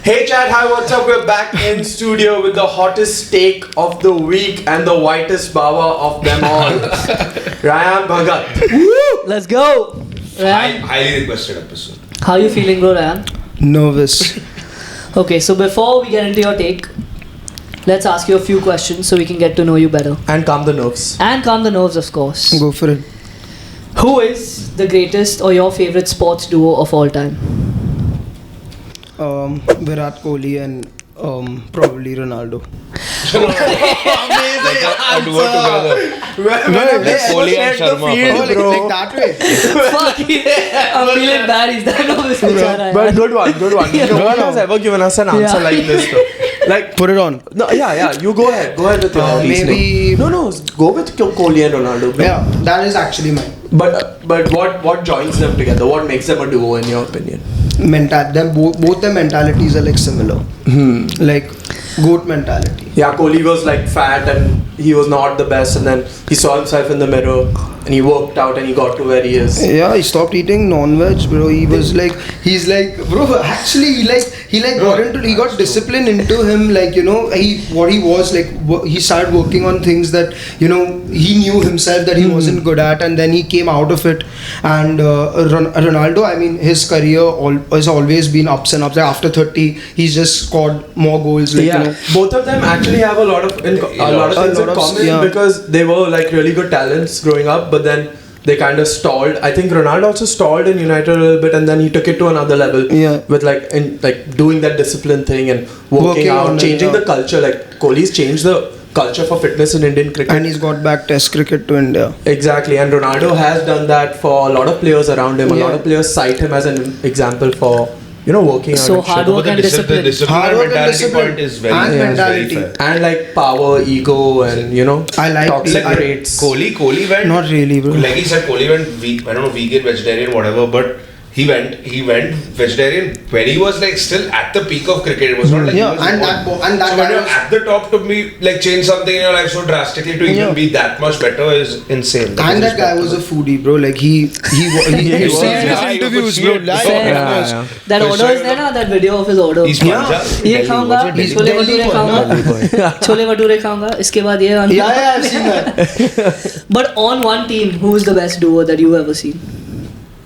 Hey chat, hi, what's up? We're back in studio with the hottest take of the week and the whitest baba of them all, Rayaan Bhagat. Woo! Let's go! Rayaan, Highly requested episode. how are you feeling, bro, Rayaan? Nervous. Okay, so before we get into your take, let's ask you a few questions so we can get to know you better. And calm the nerves. And calm the nerves, of course. Go for it. Who is the greatest or your favorite sports duo of all time? Virat Kohli and probably Ronaldo. Amazing A duo together. Kohli and Sharma. Like that way. Fuck yeah. I'm feeling bad. He's done all this. But good one. No one has ever given us an answer like this though. Like, Put it on. no, yeah, you go ahead with your Maybe. No, go with Kohli and Ronaldo, bro. Yeah, that is actually mine. But what joins them together? What makes them a duo in your opinion? Both their mentalities are like similar. Like goat mentality. Yeah, Kohli was like fat and he was not the best, and then he saw himself in the mirror and he worked out and he got to where he is. Yeah, he stopped eating non-veg, bro. He's like, bro. Actually, he got discipline into him. Like, you know, he started working on things that, you know, he knew himself that he wasn't good at, and then he came out of it. And Ronaldo, I mean, his career has always been ups and ups. Like after 30, he's just scored more goals. Like, Yeah, you know, both of them actually have a lot of things in common because they were like really good talents growing up, but then they kind of stalled. I think Ronaldo also stalled in United a little bit, and then he took it to another level. Yeah. With like doing that discipline thing and working out, on it, changing yeah. the culture. Like Kohli's changed the culture for fitness in Indian cricket. and he's got back Test cricket to India. Exactly, and Ronaldo has done that for a lot of players around him. A lot of players cite him as an example for, you know, working out. So and shit. hard work and The discipline. discipline Hard and work and mentality discipline. point is very, And very mentality. fair. And like power, ego, and you know, I like- toxic I- traits. Kohli went. Not really, bro. Like he said, Kohli went I don't know, vegan, vegetarian, whatever, but he went vegetarian when he was like still at the peak of cricket. It was not like Yeah, he was and born. that So when guy you're was- at the top, to be like change something in your life so drastically to even Yeah. be that much better is insane. And that guy was a foodie, bro. Like he you see in his interviews, bro. Like, Fair. That order is there, na? That video of his order. He's Punjab. ये खाऊंगा, छोले भटूरे खाऊंगा, छोले भटूरे खाऊंगा, इसके बाद ये वाला. Yeah, I've seen that. But on one team, who is the best duo that you ever seen?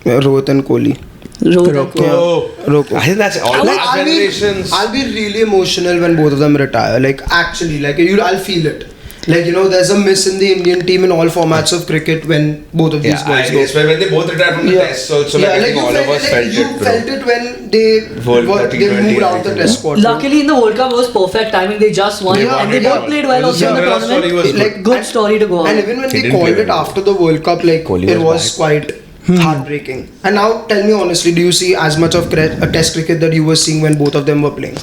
Rohit and Kohli. Rohit and Kohli. Roko. I think that's all Like, our generations. I'll be really emotional when both of them retire. Like actually, like I'll feel it. Like, you know, there's a miss in the Indian team in all formats of cricket when both of these guys go. When they both retired from the test, also like, I think all of us felt you it, bro. felt it when they moved out the test squad. Luckily in the World Cup it was perfect timing. They just won, They and won they it, both yeah. played well It was also in the a similar story, was tournament. good. Good story to go on. And even when He they didn't called play it well. after the World Cup, like Kohli it was was quite heartbreaking. And now tell me honestly, do you see as much of test cricket that you were seeing when both of them were playing?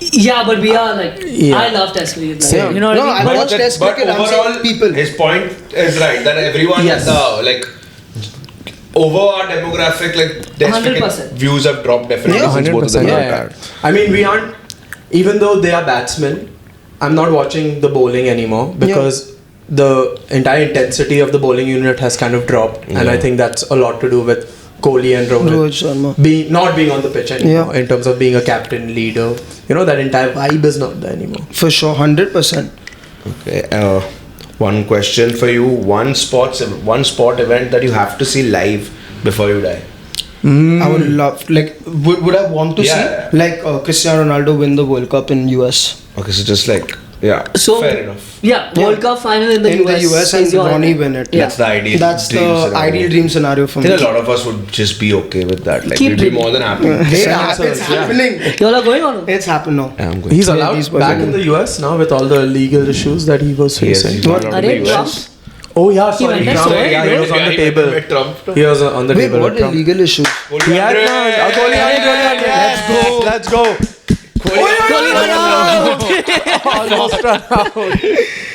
Yeah, but we are like, I love test cricket. Like, you know what I mean? I watch test But cricket. I'm overall, saying people. his point is right that everyone Yes. like over our demographic, like test cricket 100%. views have dropped definitely Yeah, since both of them yeah, are yeah. retired. I mean, we aren't, even though they are batsmen, I'm not watching the bowling anymore because the entire intensity of the bowling unit has kind of dropped, and I think that's a lot to do with Kohli and Rohit Sharma. not being on the pitch anymore in terms of being a captain, leader. You know, that entire vibe is not there anymore. For sure, 100%. Okay, one question for you: one sport event that you have to see live before you die. I would love, like, would I want to Yeah. see, like, Cristiano Ronaldo win the World Cup in US? Okay, so just like So, fair enough. Yeah, World Cup final in the In the US and is your Ronnie idea. win it. Yeah. That's the ideal. That's dream the scenario. ideal dream scenario for I me. think a lot of us would just be okay with that. Like Keep we'd be dreaming. more than happy. It's happening. You all are going on? It's happened now. Yeah, I'm good. He's Yeah, allowed these back was in the US now with all the legal issues that he was Yes, facing. he's not allowed to Arey, be Trump? US. Oh yeah, He sorry. went there, Trump, so yeah, he was on the table. Trump. He was on the Wait, table. what with Trump. illegal issues? Yeah, let's go. Let's go. Almost run out.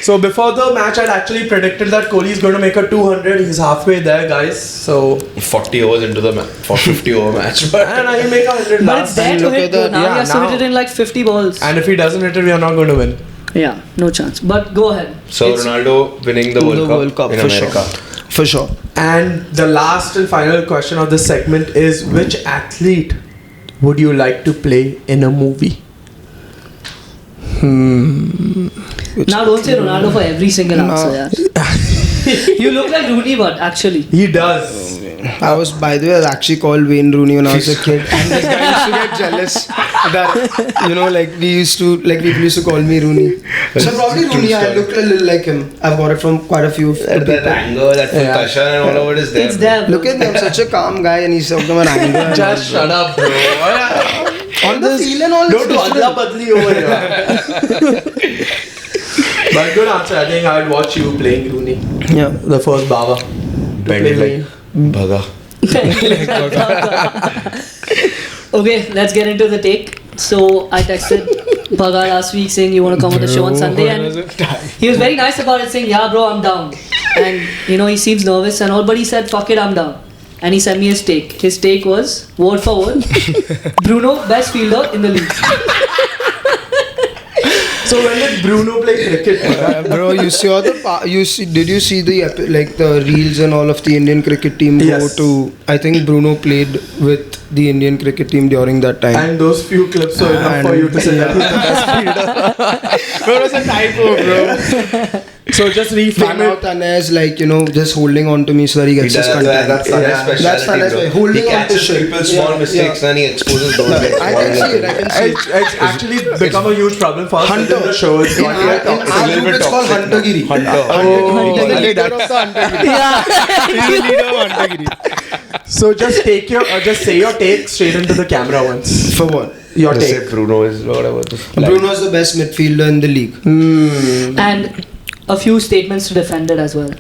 So before the match, I'd actually predicted that Kohli is going to make a 200. He's halfway there, guys. So 40 overs into the match, for 50 over match. and he'll make 100 But it's there to look hit at though. that. Now Yeah, he has to now- hit it in like 50 balls. And if he doesn't hit it, we are not going to win. Yeah, no chance. But go ahead. So It's- Ronaldo winning the To World Cup in for America. sure. For sure. And the last and final question of this segment is, which athlete would you like to play in a movie? Now don't say Ronaldo for every single answer, yeah. You look like Rooney, but actually. He does. I was, by the way, I was actually called Wayne Rooney when I was a kid, and this guy used to get jealous that, you know, like people used to call me Rooney. So probably Rooney, I look a little like him. I've got it from quite a few of the That people. anger, that frustration and all of it is there. It's there. Look at me, I'm such a calm guy, and he's talking about anger. Just shut up, bro. On the feel and all, Don't do it's adla badli over here. But good answer. I think I'd watch you playing Rooney. yeah. The first Baba. Bend like Bhaga. Okay, let's get into the take. So I texted Bhagat last week saying you want to come on the show on Sunday, and he was very nice about it, saying, yeah bro, I'm down. And you know, he seems nervous and all, but he said, fuck it, I'm down. And he sent me his take. His take was, word for word, Bruno, best fielder in the league. So when did Bruno play cricket? Bro, you saw did you see the reels and all of the Indian cricket team Yes. go to, I think Bruno played with the Indian cricket team during that time. And those few clips were enough for you to say that he's the best fielder. Bro, it was a typo, bro. So just reframe it. Tanesh, like, you know, just holding on to me so that he gets his content. That's Tanesh's That's specialty, Tanesh, bro. holding He on to catches shit. people's small mistakes and he exposes those. I can see it, I can see it. It's actually become a huge problem for us Hunter. within the show. It's In got our, like in our group, it's called Huntergiri. He's the leader of the Huntergiri. He's the leader of Huntergiri. So just take your, just say your take straight into the camera once. For what? Your Just take. say Bruno is whatever. Bruno is the best midfielder in the league. And a few statements to defend it as well.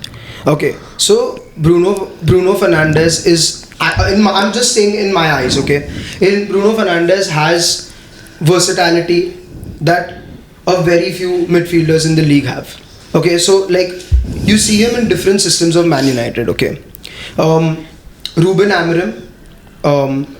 Okay, so Bruno Fernandes is, I'm just saying in my eyes, okay? Bruno Fernandes has versatility that a very few midfielders in the league have. Okay, so like you see him in different systems of Man United, okay? Ruben Amorim,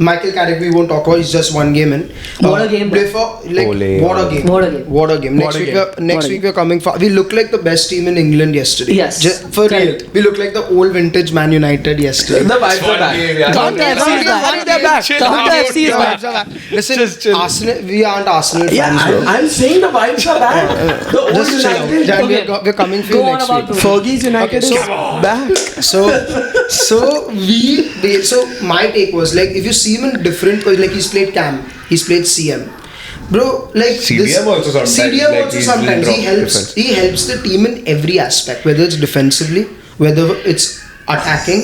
Michael Carrick we won't talk about, he's just one game in. What a game, Play for, like, Ole. what a game. What a game. What a game. Next What a week, game. next week we're coming far. We look like the best team in England yesterday. Yes. For real. Correct. We look like the old vintage Man United yesterday. The vibes are back. Counter FC is back. Counter FC is back. Listen, Arsenal, we aren't Arsenal Yeah, fans, bro. I'm saying the vibes are back. The old Just chill. United. Jan, Okay. we're coming for Go you on next about week. Bruno. Fergie's United Okay, so- is back. So my take was like, if you see him in different, like he's played Cam, he's played CM, bro. Like CDM also sometimes, CDM like, also he's sometimes been he dropped helps. defense. He helps the team in every aspect, whether it's defensively, whether it's attacking.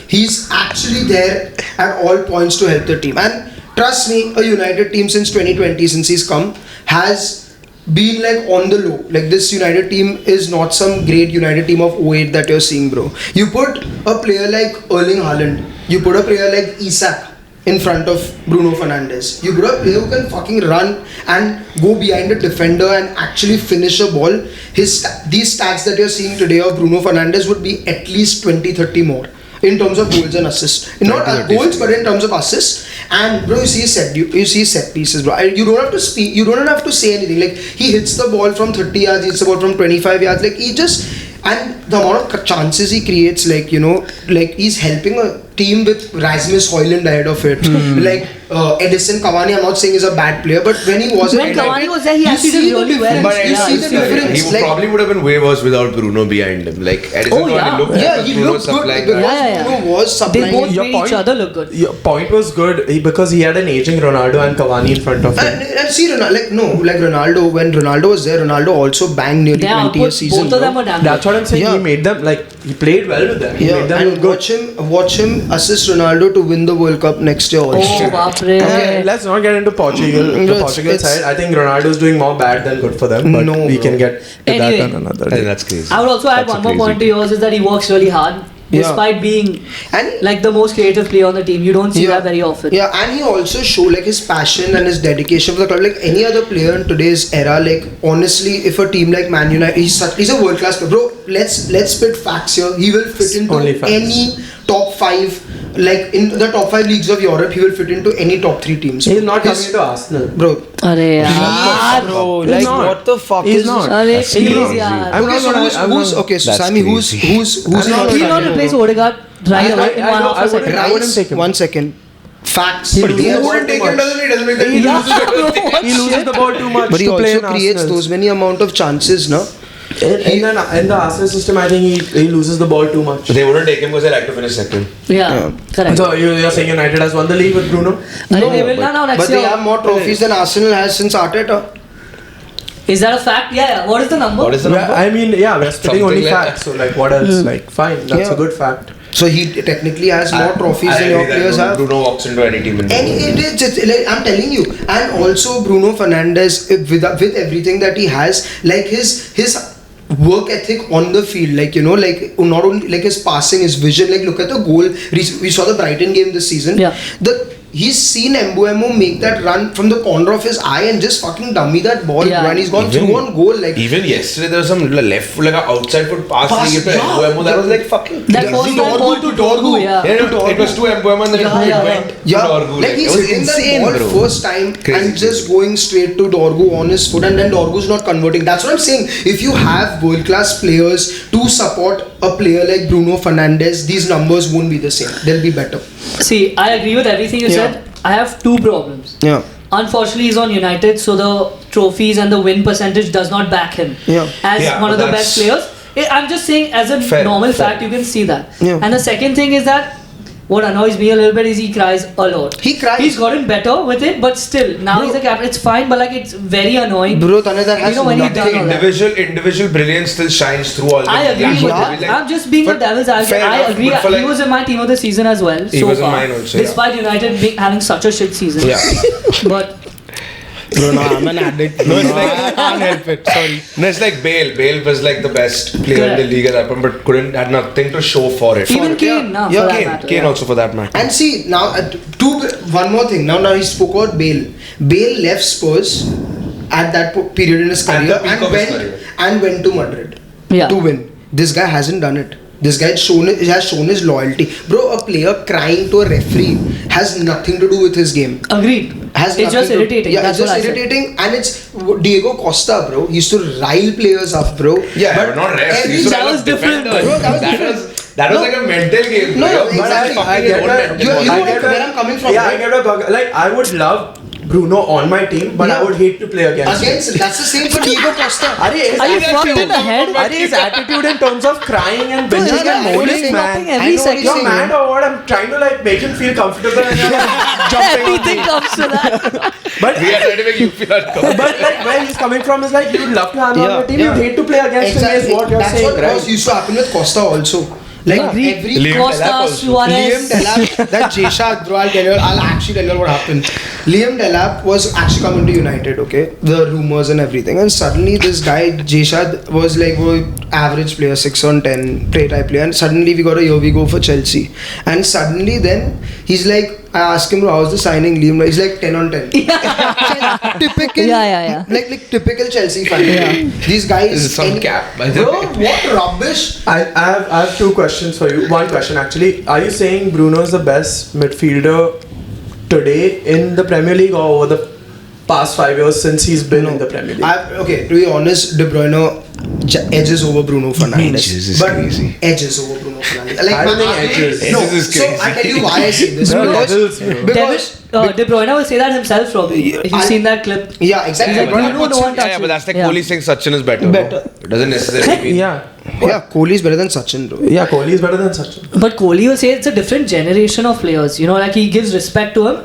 He's actually there at all points to help the team. And trust me, a United team since 2020, since he's come, has been like on the low. Like this United team is not some great United team of 08 that you're seeing, bro. You put a player like Erling Haaland, you put a player like Isak in front of Bruno Fernandes. You put a player who can fucking run and go behind a defender and actually finish a ball. These stats that you're seeing today of Bruno Fernandes would be at least 20-30 more in terms of goals and assists. Not goals, but in terms of assists. And bro, you see set pieces, bro. You don't have to speak. You don't have to say anything. Like he hits the ball from 30 yards, he hits the ball from 25 yards. Like he just, and the amount of chances he creates, like, you know, like he's helping a team with Rasmus Højlund ahead of it. Like Edison Cavani, I'm not saying he's a bad player, but when he wasn't, When Cavani was there, he you actually see did the really well. difference. But You see the difference. He Like, probably would have been way worse without Bruno behind him. Like Edison Oh, yeah. looked yeah, he Bruno looked good supplying because that. Bruno was They supplying. both Your made point- each other look good. Your point was good because he had an aging Ronaldo and Cavani in front of him. And see, Ronaldo, when Ronaldo was there, Ronaldo also banged nearly Their 20 a output, season. both of them bro. were damn That's good. what I'm saying. Yeah. He made them, like, he played well with them. He Yeah, made them and look good. watch him assist Ronaldo to win the World Cup next year also. Oh, baapre. Okay, let's not get into Portugal. The It's- Portugal it's- side. I think Ronaldo's doing more bad than good for them. But No, we bro. can get to Anyway. that on another I think day. that's crazy. I would also add That's a one more crazy point to team. yours is that he works really hard. Yeah. Despite being And like the most creative player on the team. You don't see that very often. Yeah, and he also showed like his passion and his dedication for the club. Like any other player in today's era, like honestly, if a team like Man United, he's a world class player, bro. Let's spit facts here. He will fit into Only facts. any top 5, like in the top 5 leagues of Europe. He will fit into any top 3 teams. He's not His- coming to Arsenal. bro. Arey yaar. Bro, He's like not. what the fuck He's is not. Arey He's please not. yaar. I'm Okay, not so gonna- who's I'm not- okay? So That's Sammy, who's crazy. I'm not He'll not Bro. replace Odegaard right away in one half a second. I wouldn't take him. 1 second. Facts. He But loses he the has- ball wouldn't take too him, much. doesn't he? Doesn't make that He difference. loses, he loses the ball too much But he to play also in creates Arsenal. those many amount of chances, no? In the Arsenal system, I think he loses the ball too much. They wouldn't take him because they like to finish second. Yeah, correct. So you're saying United has won the league with Bruno? They will now next But year. they have more trophies than Arsenal has since Arteta. Is that a fact? Yeah. What is the number? What is the number? I mean, yeah, we're spitting Something only like facts. So like, what else? Like, fine, that's Yeah. a good fact. So he technically has more trophies I than your agree that players have. Bruno walks into any team in the And world. it's like I'm telling you, and also Bruno Fernandes with everything that he has, like his work ethic on the field, like like not only like his passing, his vision. Like look at the goal we saw the Brighton game this season. Yeah. He's seen Mbuemo make that run from the corner of his eye and just fucking dummy that ball, Yeah. and he's gone through on goal. Like Even yesterday, there was some left foot, like an outside foot pass. Pass, He gave to yeah. Mbuemo. That was like fucking. That crazy. was that Dorgu ball to to Dorgu. Dorgu, yeah. Yeah, no, it was to Mbuemo and then Yeah, it yeah, went yeah, to Dorgu. like he's it was hitting insane, that ball bro. first time Crazy. and just going straight to Dorgu on his foot, and then Dorgu's not converting. That's what I'm saying. If you have world class players to support a player like Bruno Fernandes, these numbers won't be the same. They'll be better. See, I agree with everything you Yeah. said. I have two problems. Yeah. Unfortunately, he's on United, so the trophies and the win percentage does not back him Yeah. as Yeah, one of but the best players. I'm just saying, as a Fair, normal fair. fact, you can see that. Yeah. And the second thing is that what annoys me a little bit is he cries a lot. He cries. He's gotten better with it, but still, now Bro. he's a captain. It's fine, but like it's very annoying. Bro, Tanada has when he nothing. done all that. Individual brilliance still shines through all. I the agree with flashes. that. I'm just being a But devil's advocate. fair I enough, agree. but for He was in my team of the season as well. He so was in far, mine also, yeah. despite United having such a shit season. Yeah. But Bro, no, I'm an addict. No, it's like I can't help it. Sorry. No, it's like Bale. Bale was like the best player in the Correct. league at that point, but had nothing to show for it. even Kane, now for that Kane, matter. Kane yeah. also for that matter. And see now, one more thing. Now he spoke about Bale. Bale left Spurs at that period in his At the career peak of his career. and went to Madrid Yeah. to win. This guy hasn't done it. This guy has shown his loyalty. Bro, a player crying to a referee has nothing to do with his game. Agreed. Has It's just nothing to- irritating. Yeah, That's it's what just I said. irritating, and it's Diego Costa, bro. He used to rile players up, bro. Yeah, but not refs. every- He used to that have was a different, defender. bro. That was That different. was like a mental game. No, bro. no, But exactly. fucking I get own that. mental You ball. know I get where I'm coming from, Yeah, right? I get that. Like, I would love Bruno on my team, but I Yeah. would hate to play against him. That's the same for Diego Costa. Are you fucked in the head? His attitude in terms of crying and Bro, bitching yeah, and I know moaning, he's Nothing man. every I know what second. he's You're saying. mad or what? I'm trying to like make him feel comfortable and you're like jumping on Everything me. comes to that. But We are trying to make you feel uncomfortable. but like where he's coming from is like you'd love to have him on Yeah, your team, yeah. you'd hate to play against him is what you're That's saying, what right? used to happen with Costa also. Like Agreed. every Liam Costa, Delap also. Suarez. Liam Delap, that Jeshad, bro, I'll actually tell you what happened. Liam Delap was actually coming to United, okay? The rumors and everything. And suddenly this guy, Jeshad, was like average player, 6 on 10, play type player. And suddenly we go for Chelsea. And suddenly then, he's like, I asked him, bro, how's the signing, Liam? He's like 10 on 10. Typical, Yeah. Like typical Chelsea fan. These guys. This is some cap, by the Bro, way. what rubbish. I have two questions for you. One question actually. Are you saying Bruno is the best midfielder today in the Premier League or over the past 5 years since he's been in the Premier League? Okay, to be honest, De Bruyne edges over Bruno Fernandes. Edges is but crazy. Edges over Bruno Fernandes. I don't think edges. No, Edges is so I tell you why I say this. Bro, because levels, bro. because De Bruyne will say that himself probably. If you've seen that clip. yeah, exactly. He's like, But Bruno, no one touches. Yeah, but that's like Yeah. Kohli saying Sachin is better. Better. Bro. It doesn't necessarily mean. Yeah. yeah, Kohli is better than Sachin, bro. Yeah, Kohli is better than Sachin. But Kohli will say it's a different generation of players. You know, like he gives respect to him.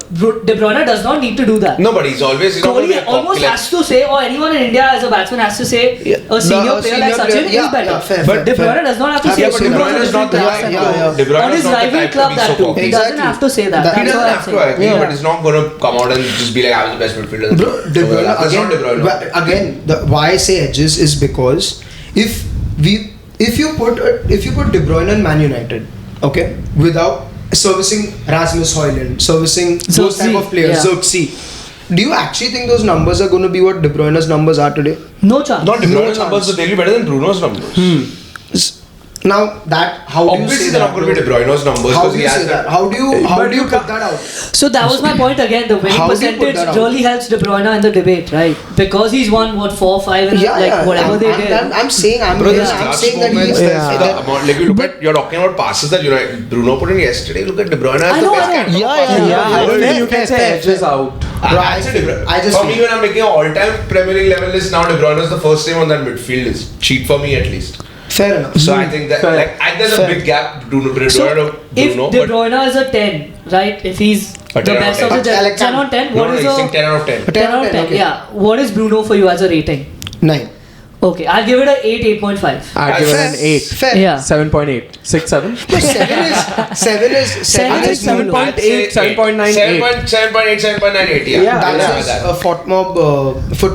De Bruyne does not need to do that. No, but he's not going to Kohli be a almost popular. has to say, or anyone in India as a batsman has to say, a senior player like Sachin is better. fair, But De fair. Bruyne does not have to Yeah, say. but De Bruno's Bruyne a is not the different type. class and De all. Bruyne On is his not the rival type to club be that so too. popular. He doesn't have to say that. That- He That's doesn't what I'm have to, saying. I agree, Yeah. but he's not going to come out and just be like, I was the best midfielder. in the Bro, world. De Bruyne, That's not De Bruyne. again, why I say edges is because if you put De Bruyne in Man United, okay, without servicing Rasmus Højlund, servicing those type of players, yeah. Xerxes, do you actually think those numbers are going to be what De Bruyne's numbers are today? No chance. Not De No Bruyne's numbers, chance. but they'll be better than Bruno's numbers. Now that how do you Obviously, say they're that? not going to be De Bruyne's numbers How because do he you has say that? that. How do you put that out? So that was my point again. The winning How do you put percentage that out? really helps De Bruyne in the debate, right? Because he's won 4, 5, and whatever they did. I'm saying Bro, I'm there's saying clutch that moments. he There's the amount. Like you look at, you're talking about passes that Bruno put in yesterday. Look at De Bruyne as I the know, best I know. captain. Yeah, you can say edges out. Bro, I just for me, when I'm making an all-time Premier League level list, now De Bruyne is the first name on that midfield list. Cheat for me at least. fair enough. So I think that there's a big gap. So if De Bruyne is a 10, right? If he's the 10 out of best of 10. the 10 on 10, what is he's a saying 10 out of 10. 10 out of 10? okay. Yeah. What is Bruno for you as a rating? 9. Okay, I'll give it a 8, 8.5. I'd give it an 8. Fair. Yeah. 7.8. 6, 7? 7 is Seven is 7.8, 7.98. 7.98. Yeah. That's a foot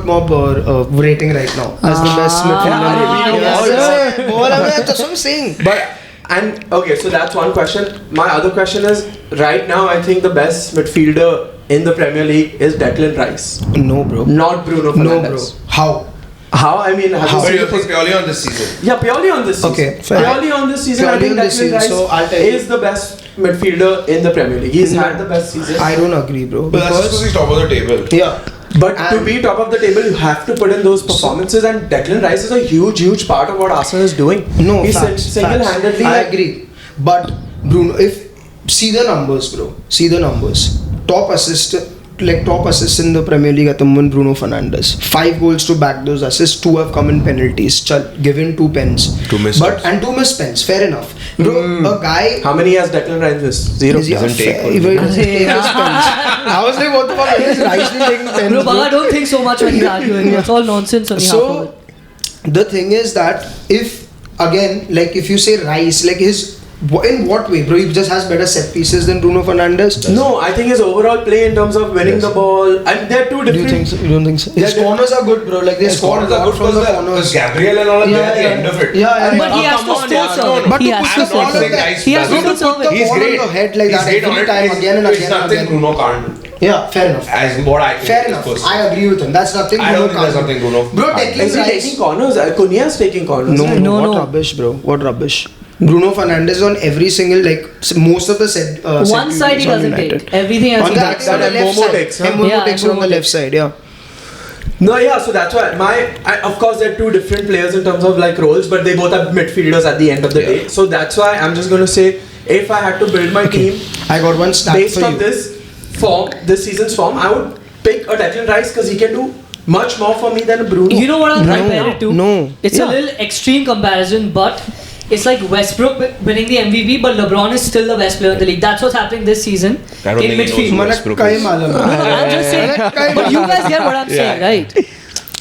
mob rating right now as the best yes, midfielder. That's what I'm saying. Okay, so that's one question. My other question is, right now I think the best midfielder in the Premier League is Declan Rice, No, bro. not Bruno No, bro. Fernandes. How? How? I mean, have you But seen you the think purely on this season? Yeah, purely on this season. Okay, fair. Purely on this season, I Purely think on this Declan season, Rice so I'll tell you. is the best midfielder in the Premier League. He's had the best season. I don't agree, bro. But that's just because he's top of the table. Yeah. But to be top of the table, you have to put in those performances, and Declan Rice is a huge part of what Arsenal is doing. No, he's facts, single-handedly. I agree. But Bruno, see the numbers, bro. See the numbers. Top assist in the Premier League at the moment, Bruno Fernandes. 5 goals to back those assists. 2 have come in penalties. Given 2 pens. 2 missed pens. And 2 missed pens. Fair enough. Bro, a guy. How many has Declan Rice missed? 0. Doesn't take one. He doesn't take his pens. I was like, what the fuck is Rice taking pens? Bro, Baba, don't think so much when you're arguing. It's all nonsense on behalf of So it. the thing is that if you say Rice, in what way, bro? He just has better set pieces than Bruno Fernandes. No, I think his overall play in terms of winning the ball, and they're two Do you different. think so? You don't think so? His Yeah, corners are good, bro. They score a lot from the corners. Gabriel and all are there at the end of it. Yeah, But he has come to on, still yeah, serve no, it. no. But He to has put to the ball serve on it. the He has to put serve the it. He's ball great. on the head like He's that great every on it. time, again and It's again and nothing again. Bruno can't do. Yeah, fair enough. As what I think. Fair enough. personally. I agree with him. That's nothing I Bruno don't think there's can't something do. Bruno Bro, can't do. Is he Declan taking Rice. corners? Cunha's taking corners. No, right? No, what no. rubbish, bro. What rubbish. Bruno Fernandes on every single most of the set. One side he doesn't take. Everything else On he the, takes. on the And left Momo side. takes, huh? And Momo Yeah, takes and on the Momo left takes. side. Yeah. No, yeah, so that's why of course they're two different players in terms of roles, but they both are midfielders at the end of the day. So that's why I'm just going to say, if I had to build my team I got one stat based for on you. this season's form, I would pick a Declan Rice because he can do much more for me than a Bruno. You know what I'll compare it to? No. It's a little extreme comparison, but it's like Westbrook winning the MVP, but LeBron is still the best player in the league. That's what's happening this season I don't in think he knows midfield. who Mana Westbrook kai is. malam. No, I'm just saying. But you guys get what I'm saying, right?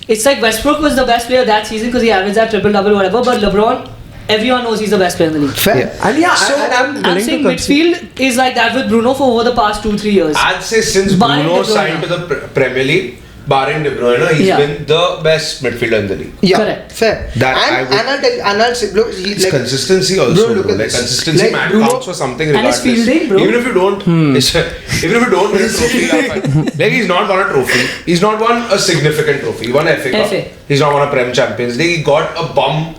It's like Westbrook was the best player that season because he averaged that triple-double, whatever. But LeBron, everyone knows he's the best player in the league. Fair. And I'm I'm willing saying to concede. midfield is like that with Bruno for over the past 2-3 years. I'd say since Barring Bruno De Bruyne. signed to the Premier League, barring De Bruyne, he's been the best midfielder in the league. Yeah, Correct. fair. That I would- and I'll say, look, It's consistency also, Bro, look bro. at Like this. consistency Like, Bruno- counts for something And his regardless. fielding, bro. Even if you don't, even if you don't win a trophy, like he's not won a trophy. He's not won a significant trophy. He won FA Cup. FA. He's not won a Prem Champions League. He got a bum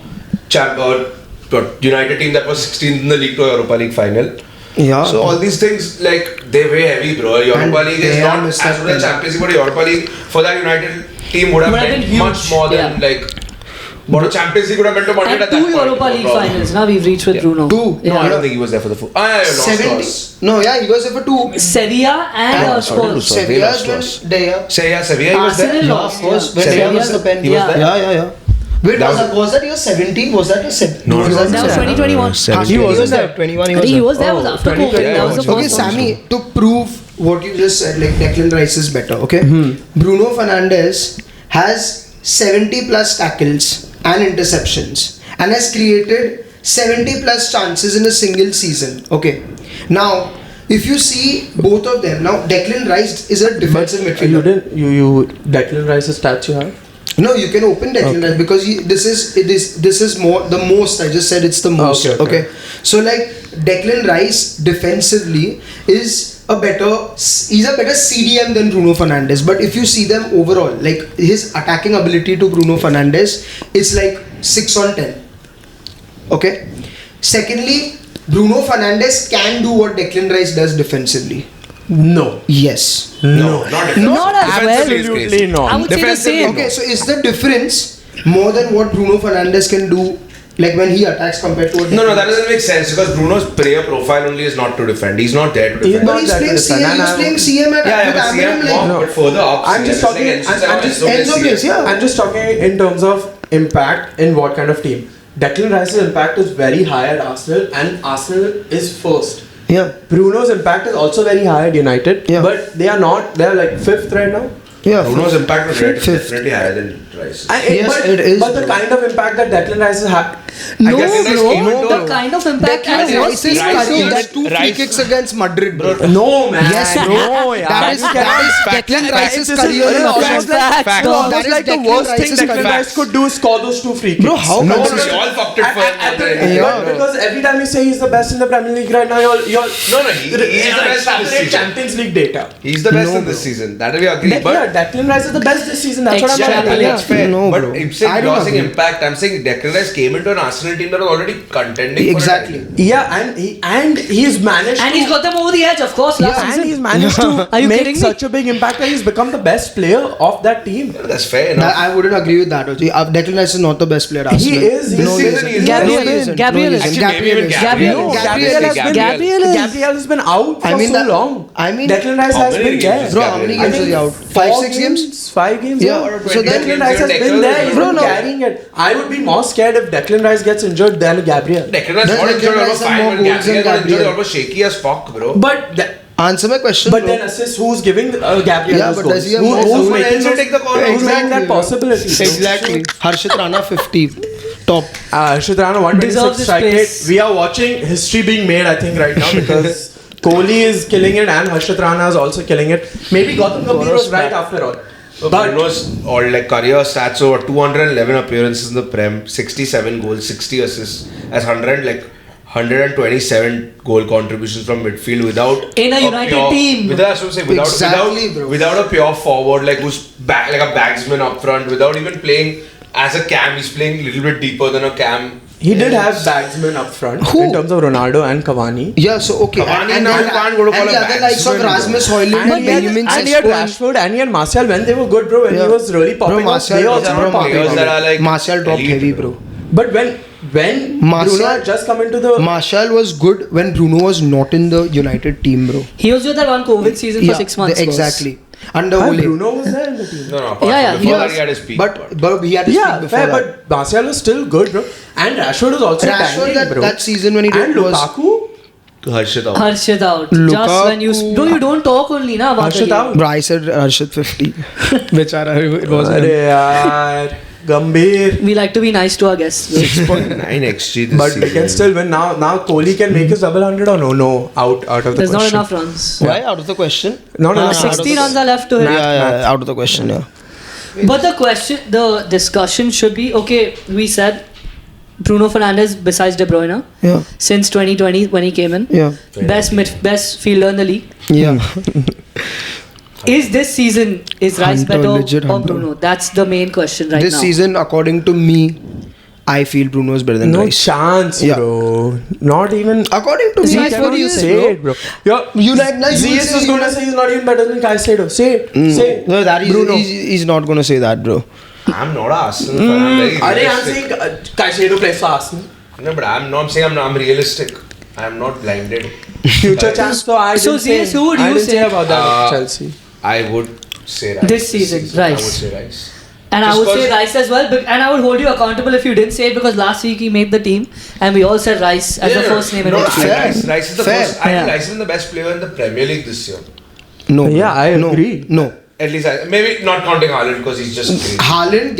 United team that was 16th in the league to a Europa League final. Yeah. So all these things, like, they weigh heavy, bro. Europa And League is they are not as Mr. good as Champions League, but Europa League for that United team would have Would have meant been huge. much more than what a Champions League would have meant to Madrid And at that 2 point. Europa No League problem. finals. Now we've reached with Bruno. 2. No, I Yeah. don't think he was there for the full. I lost 70. us. No, yeah, he was there for 2. Sevilla and Oh, sorry, Spurs. Luso. They Sevilla's lost to us. when they Sevilla, he was there. Arsenal Yeah, lost. of course. Yeah. When Sevilla they was was the there. pen. He was there. Yeah. Wait, That was that year 17? Was that year 17? No, was no, that That was 2021. He wasn't there. 21. I think he was there. Was Oh, after 2020, COVID. That was the yeah, Okay, first one. Sammy, to prove what you just said, like Declan Rice is better, okay? Bruno Fernandes has 70 plus tackles and interceptions and has created 70 plus chances in a single season, okay? Now, if you see both of them, now Declan Rice is a defensive midfielder. You Declan Rice's stats you have? No, you can open Declan Rice because this is more the most. I just said it's the most. Okay. So like Declan Rice defensively he's a better CDM than Bruno Fernandes. But if you see them overall, like his attacking ability to Bruno Fernandes, it's like 6 on 10. Okay. Secondly, Bruno Fernandes can do what Declan Rice does defensively. No. Yes. No, not defensively. Not as well. Defensively is Absolutely crazy. not. I would say the Defensively, same. Okay, so is the difference more than what Bruno Fernandes can do, like when he attacks compared to what? No, that doesn't make sense because Bruno's player profile only is not to defend. He's not there to He's defend. not But he's there to playing defend, CM. and He's playing I'm- CM at Yeah, with but Abraham, CM like, more, but further up. I'm just talking. Enzo plays, yeah. I'm just talking in terms of impact in what kind of team. Declan Rice's impact is very high at Arsenal, and Arsenal is first. Yeah. Bruno's impact is also very high at United, Yeah. but they are not. They are like fifth right now. Yeah. Bruno's impact was Fifth. definitely higher than Rice's. Yes, but, it is, But the bro. kind of impact that Declan Rice has No, guess it is bro. came into The a- kind of impact Declan he was Rice's Rice career, is- that two free Rice- kicks against Madrid, bro. No man. Yes, bro. No, yeah. That is Declan Rice's career in a almost fact. like, Dog, almost that is like the Declan worst thing Rice's Declan career. Rice could do is score those two free kicks. Bro, how No, consistent- we all fucked it for At the, him. Yeah. because every time you say he's the best in the Premier League right now, you're No, he's the best in this season. Champions League data. He's the best No, in this bro. season. That we agree. But Declan Rice is the best this season. That's what I'm Exactly. saying. that's fair. No, but bro. I'm saying I don't losing agree. impact. I'm saying Declan Rice came into an Arsenal team that was already contending. Exactly. For a title. Yeah, and he's managed. And to, he's got them over the edge, of course, last and season. he's managed to Are you make kidding me? such a big impact that he's become the best player of that team. That's fair enough. I wouldn't agree with that. Oji. Declan Rice is not the best player at He Arsenal. is. This No, season he is. Gabriel No, he is. isn't. Gabriel No, is. he isn't. Actually, maybe even Gabriel. No, Gabriel. Gabriel is. Gabriel has been out for I mean so that- long. I mean- Declan Rice How has many been games there. is Bro, how many Gabriel? games is he out? 5-6 games? 5 games. Yeah. Or So 20 then games Declan Rice has Declan been there. He's Bro, been no. carrying it. I would be more scared if Declan Rice gets injured than Gabriel. Declan Rice Does got Declan injured Rice almost have fine more when goals than Gabriel got injured. Gabriel? Almost shaky as fuck, bro. But Answer my question, but bro. then assist who's giving Gabriel Yeah, those but goals? does he have Who- more who's goals? making Someone else will those- take the corner. Who's making that bro. possibility? Exactly. Harshit Rana 50. Top. Shitrana Deserves 126 his strike rate. place. We are watching history being made, I think, right now because Kohli is killing it and Harshit Rana is also killing it. Maybe Gautam Gambhir was right after all. But Bruno's all like career stats over 211 appearances in the Prem, 67 goals, 60 assists, as 127 goal contributions from midfield without In a United pure, team. Without, Exactly, bro. without a pure forward like who's like a bagsman up front, without even playing as a cam. He's playing a little bit deeper than a cam. he did have bagsmen up front Who? in terms of Ronaldo and Cavani. Yeah, so okay. Cavani now you can't go to call and a the other likes of batsman, bro. Rasmus Højlund And and he had, Benjamin and he had Sesko. Rashford and he had Martial when they were good, bro. When Yeah. he was really popping Bro, off, they Martial, also bro, were popping players off. that are like Martial dropped elite, heavy, bro. But when Martial- Bruno had just come into the Martial was good when Bruno was not in the United team, bro. He was with that one COVID season for 6 months. boss. Exactly. Under and Ole. Bruno was there in the team. No, apart Yeah, from before he that was. he had his peak. But he had his Yeah, peak before fair, that. but Martial was still good, bro. And Rashford was also Rashford banging, bro. that season when he and did was Lukaku, Harshit out. Harshit out. Just Lukaku. when you. Bro, you don't talk only na about the Harshit game. out. Bro, I said Harshit 50. Bechara, it wasn't him. Arey yaar, Gambhir. We like to be nice to our guests. 6.9 XG this But season. we can still win now. Now Kohli can make his double 100 or no? No, out of the There's not question. enough runs. Why? Out of the question? No, no, no. 60 runs are left to hit. Yeah, out of the question, yeah. But the discussion should be okay. We said Bruno Fernandes besides De Bruyne Yeah. since 2020 when he came in. Yeah. Best fielder in the league. Yeah. Is this season is Rice Hunter, better legit or Hunter. Bruno? That's the main question right This now. season, according to me, I feel Bruno is better than No Rice. chance, Yeah. bro. Not even. According to me, Ziyech, what do you say it, bro. You like nice. Ziyech is gonna say he's not even better than Caicedo. Say it. Say it. No, that is, Bruno. he's not gonna say that, bro. I'm not a Arsenal fan. I'm very I'm realistic. saying Caicedo plays for Arsenal. No, but I'm not saying I'm realistic. I'm not blinded. Future chance. So I So didn't say. Ziyech, who would I you didn't say say? about that Uh, Chelsea. I would say Rice. This season, I Rice. would say Rice. And I Just would say because- Rice as well. And I would hold you accountable if you didn't say it because last week he made the team and we all said Rice as the first name in no, the team. Fair. Rice is the Fair. first. I think Yeah. Rice is the best player in the Premier League this year. No. bro. Yeah, I No. agree. No. At least, maybe not counting Haaland because he's just crazy. Haaland,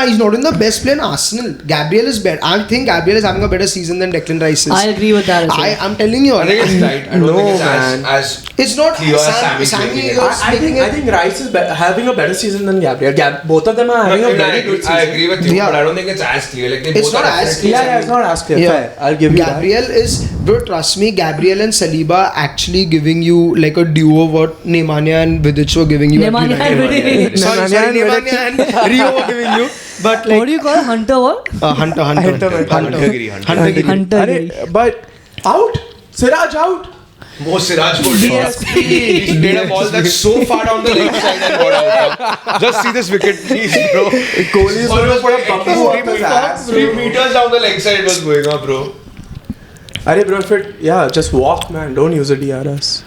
he's not in the best player in Arsenal. Gabriel is better. I think Gabriel is having a better season than Declan Rice is. I agree with that as well. I'm telling you. I think it's tight. I don't No, think it's man. as It's not clear as Sammy. Sammy you're I speaking think I think Rice is having a better season than Gabriel. Both of them are having a I very agree, good season. I agree with you, Yeah. but I don't think it's as clear. Like they It's both not are as definitely- Yeah, it's not as clear. Yeah. Fair. I'll give you that. Gabriel is Bro, trust me, Gabriel and Saliba actually giving you like a duo what Nemanja and Vidic were giving you. Nemanja at and United. Vidic. Sorry, Nemanja and Rio were giving you. But like What do you call it? Hunter what? Hunter. Hunter. But out, Siraj out. Most Siraj goal. He made a ball that's so far down the leg side and got out. Just see this wicket, please, bro. Kohli is going to put a bamboo up his ass. 3 meters down the leg side it was going up, bro. Arey bro, just walk, man. Don't use a DRS.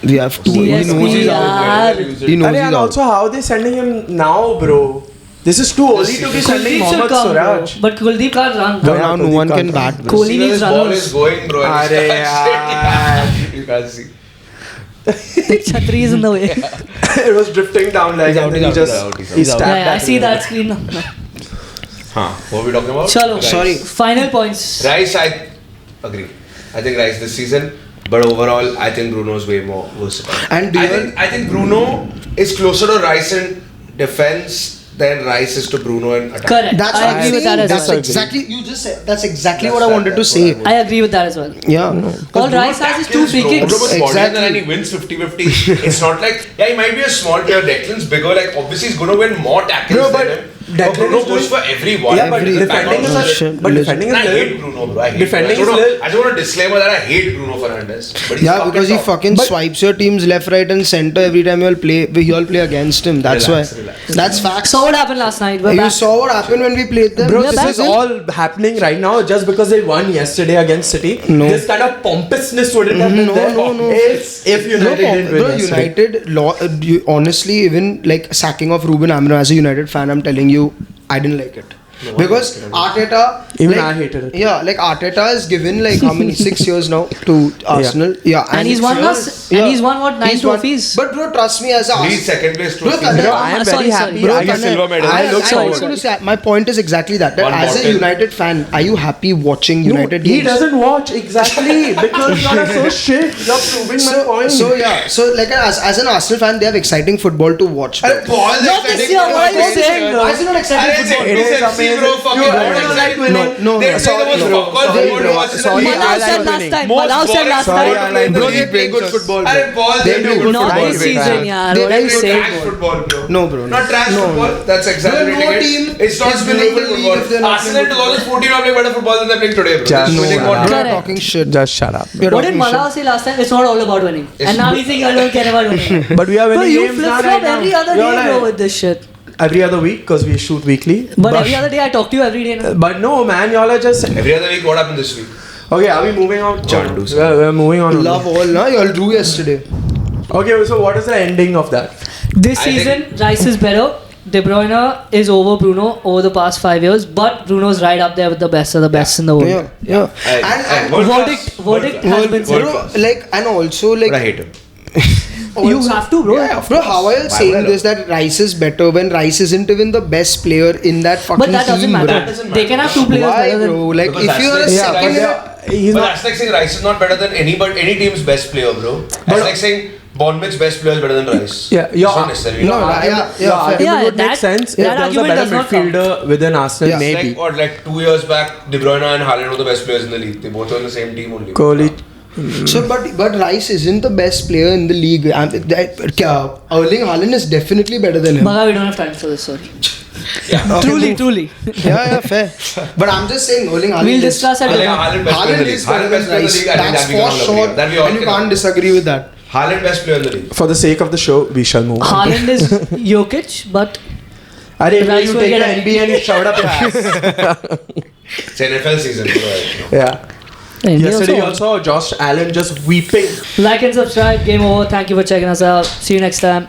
we have to. He knows he's out. He knows Arey, he's and out. also, how are they sending him now, bro? This is too early to be sending Kuldeep should Mohammad come, bro. Suraj. But Kuldeep can't run. But now no one can bat. Bro. Kohli needs This ball runners. is going, bro. and Arey, it's- You can't see. The Chhatri is in the way. It was drifting down like He's out, and then he's he out, just he's out, he's he out. stabbed Yeah, I at see him. that screen now. What are we talking about? Chalo. Rice. Sorry. Final points. Rice, I agree. I think Rice this season, but overall, I think Bruno's way more versatile. And I think Bruno is closer to Rice in defense than Rice is to Bruno in attack. Correct. That's I agree with that as that's well. exactly you just said. That's exactly That's what I that- wanted to that's say. what I I agree with that as well. Yeah. All Rice has is 2 free kicks. Bruno was body and then Exactly. he wins 50-50. It's not like, yeah, he might be a small player. Declan's bigger. Like, obviously, he's going to win more tackles Bro, but than him. But Declan Bruno is goes doing- for every one. Yeah, but Every- defending is Shit, but defending And is I hate little. Bruno, bro. I hate Defending Bruno. is I just want to disclaimer that I hate Bruno Fernandes. But he's Yeah, because he top. fucking But- swipes your teams left, right, and center every time you all play. You all play against him. That's Relax, why. relax. That's facts. So what happened last night? We're You back. saw what happened when we played them. Bro, Yeah, this back is then. all happening right now just because they won yesterday against City. No. This kind of pompousness wouldn't have been No, there no. if United didn't win Bro, yesterday. United, honestly, even like sacking of Ruben Amram as a United fan, I'm telling you, I didn't like it. Because Arteta, Even like, I hated it. Yeah, like Arteta has given like how many 6 years now to Arsenal. Yeah, And he's won us. And he's won what 9 He's won- trophies. But bro, trust me, as a He's second place Bro, trophy. Tanner, Bro, I am sorry, very sorry. happy. Bro, I get Tanner, silver medal. I look sorry, was forward. going to say, my point is exactly that. One As a bottle. United fan, are you happy watching No, United he games? doesn't watch exactly because you are so shit. You're proving my point. So like as an Arsenal fan, they have exciting football to watch. bro. Arey, Paul, Not this year, what are you saying, bro? Why is it not exciting football? It is sexy, amazing. bro. Fucking You not don't like exciting. winning. No, They say sorry, the most bro. fuck Sorry, football bro. to watch in the Sorry, league. I Malav like said last winning. time. Most Malav said boring last Sorry, time. I like Bro, winning. they play good football. Arey, Paul, They do. good Not football. this season, yeah. They What are you They play saying? trash football, bro. No, bro. No. Not trash football. That's exaggerating No it. team It's not is beautiful winning the league if they're football. not Arsenal in playing 2014 are playing better football than they're playing today, bro. Just They're winning shut one. up. You're Correct. talking shit. Just shut up. You're What did talking Malav shit. say last time? It's not all about winning. And now he's saying I don't care about winning. But we are Bro, winning you games flip now flop right now. every other You're day, bro, like- with this shit. Every other week because we shoot weekly. But every other day I talk to you every day now. But no, man, y'all are just Every other week, what happened this week? okay. Are we moving on? John, do We're moving on. Love all, na? You all drew yesterday. Okay, so what is the ending of that? This I think- season, Rice is better. De Bruyne is over Bruno over the past 5 years, but Bruno's right up there with the best of the best in the world. Yeah. And World class. Verdict World has class. been World said. class. like, and also like But I hate him. You have to, bro. Yeah, of Bro, course. how are you Why saying would I this that Rice is better when Rice isn't even the best player in that fucking But that doesn't team, matter. bro? That doesn't They can have 2 players Why, better than. bro? Like, Because if you are a that's like- second, He's But not. that's like saying Rice is not better than any team's best player, bro. That's like saying Bournemouth's best player is better than Rice. Yeah, It's not necessarily. No, Your argument, yeah, your fair. argument Yeah, would make that- sense that if there was a argument better does not count. midfielder within Arsenal, Yeah. maybe. Like, or like 2 years back, De Bruyne and Haaland were the best players in the league. They both were in the same team only. Kohli. So, but Rice isn't the best player in the league. Erling Haaland is definitely better than him. Baga, we don't have time for this, sorry. Yeah. Truly, truly. Yeah, fair. But I'm just saying, Erling Haaland. We'll is- discuss it I think later. Haaland best player in Haaland the is league. better Haaland than best player in the Rice. league. I think That's that we can for all agree sure, on. That we all and you can can't agree. disagree with that. Haaland best player in the league. For the sake of the show, we shall move on. Haaland is Jokic, but Arey, bro, Rice you will take get the NBA and you shove it up your ass. It's NFL season, bro. Yeah. Yesterday you also saw Josh Allen just weeping. Like and subscribe. Game over. Thank you for checking us out. See you next time.